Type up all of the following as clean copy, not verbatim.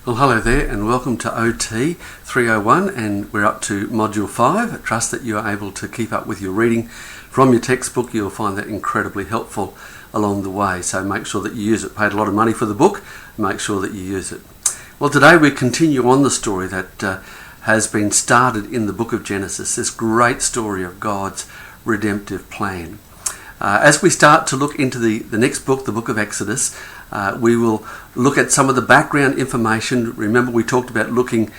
Well, hello there and welcome to OT301, and we're up to Module 5. I trust that you are able to keep up with your reading from your textbook. You'll find that incredibly helpful along the way, so make sure that you use it. Paid a lot of money for the book, make sure that you use it. Well, today we continue on the story that has been started in the book of Genesis, this great story of God's redemptive plan. As we start to look into the next book, the book of Exodus, we will look at some of the background information. Remember, we talked about looking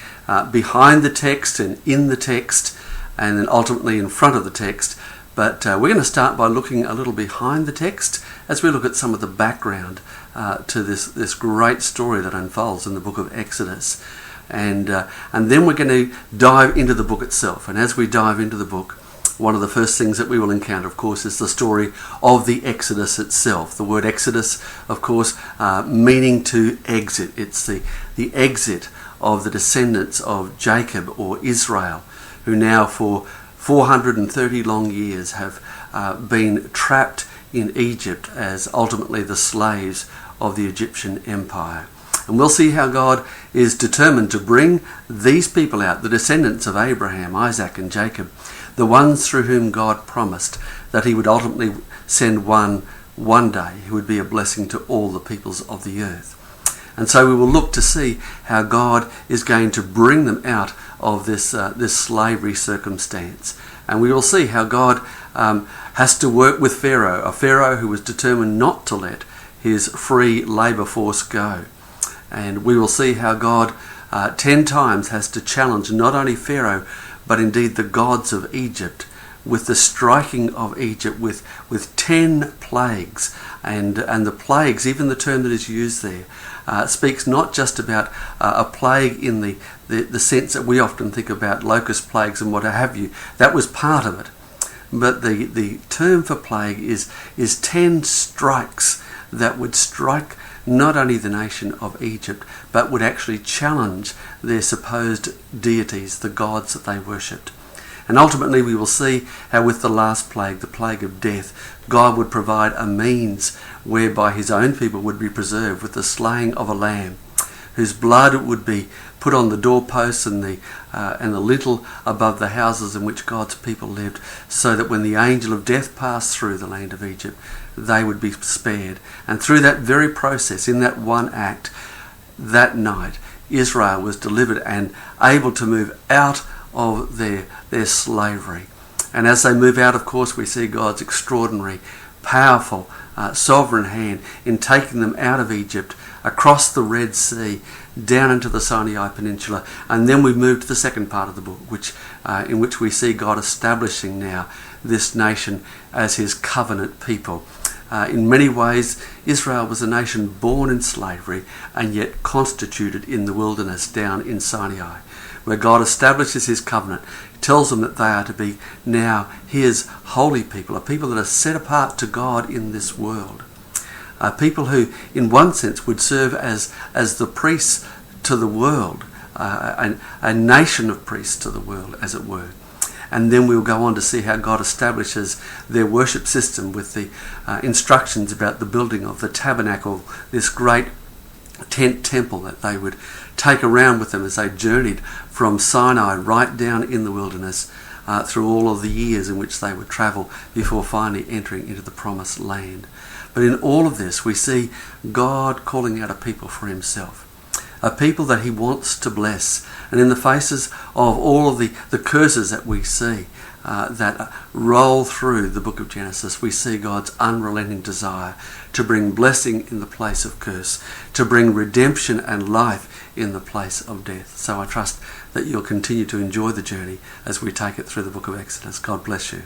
behind the text and in the text, and then ultimately in front of the text. But we're going to start by looking a little behind the text as we look at some of the background to this great story that unfolds in the book of Exodus. And then we're going to dive into the book itself. And as we dive into the book, one of the first things that we will encounter, of course, is the story of the Exodus itself. The word Exodus, of course, meaning to exit. It's the exit of the descendants of Jacob or Israel, who now for 430 long years have been trapped in Egypt as ultimately the slaves of the Egyptian Empire. And we'll see how God is determined to bring these people out, the descendants of Abraham, Isaac and Jacob, the ones through whom God promised that he would ultimately send one day who would be a blessing to all the peoples of the earth. And so we will look to see how God is going to bring them out of this slavery circumstance. And we will see how God has to work with Pharaoh, a Pharaoh who was determined not to let his free labour force go. And we will see how God 10 times has to challenge not only Pharaoh, but indeed the gods of Egypt, with the striking of Egypt with 10 plagues. And the plagues, even the term that is used there, speaks not just about a plague in the sense that we often think about locust plagues and what have you. That was part of it. But the term for plague is 10 strikes that would strike not only the nation of Egypt, but would actually challenge their supposed deities, the gods that they worshipped. And ultimately we will see how with the last plague, the plague of death, God would provide a means whereby his own people would be preserved with the slaying of a lamb, whose blood would be put on the doorposts and the lintel above the houses in which God's people lived, so that when the angel of death passed through the land of Egypt, they would be spared. And through that very process, in that one act, that night, Israel was delivered and able to move out of their slavery. And as they move out, of course, we see God's extraordinary, powerful, sovereign hand in taking them out of Egypt, across the Red Sea, down into the Sinai Peninsula. And then we move to the second part of the book, in which we see God establishing now this nation as his covenant people. In many ways, Israel was a nation born in slavery and yet constituted in the wilderness down in Sinai, where God establishes his covenant, tells them that they are to be now his holy people, a people that are set apart to God in this world. People who, in one sense, would serve as the priests to the world, a nation of priests to the world, as it were. And then we'll go on to see how God establishes their worship system with the instructions about the building of the tabernacle, this great tent temple that they would take around with them as they journeyed from Sinai right down in the wilderness through all of the years in which they would travel before finally entering into the promised land. But in all of this, we see God calling out a people for himself, a people that he wants to bless. And in the faces of all of the curses that we see that roll through the book of Genesis, we see God's unrelenting desire to bring blessing in the place of curse, to bring redemption and life in the place of death. So I trust that you'll continue to enjoy the journey as we take it through the book of Exodus. God bless you.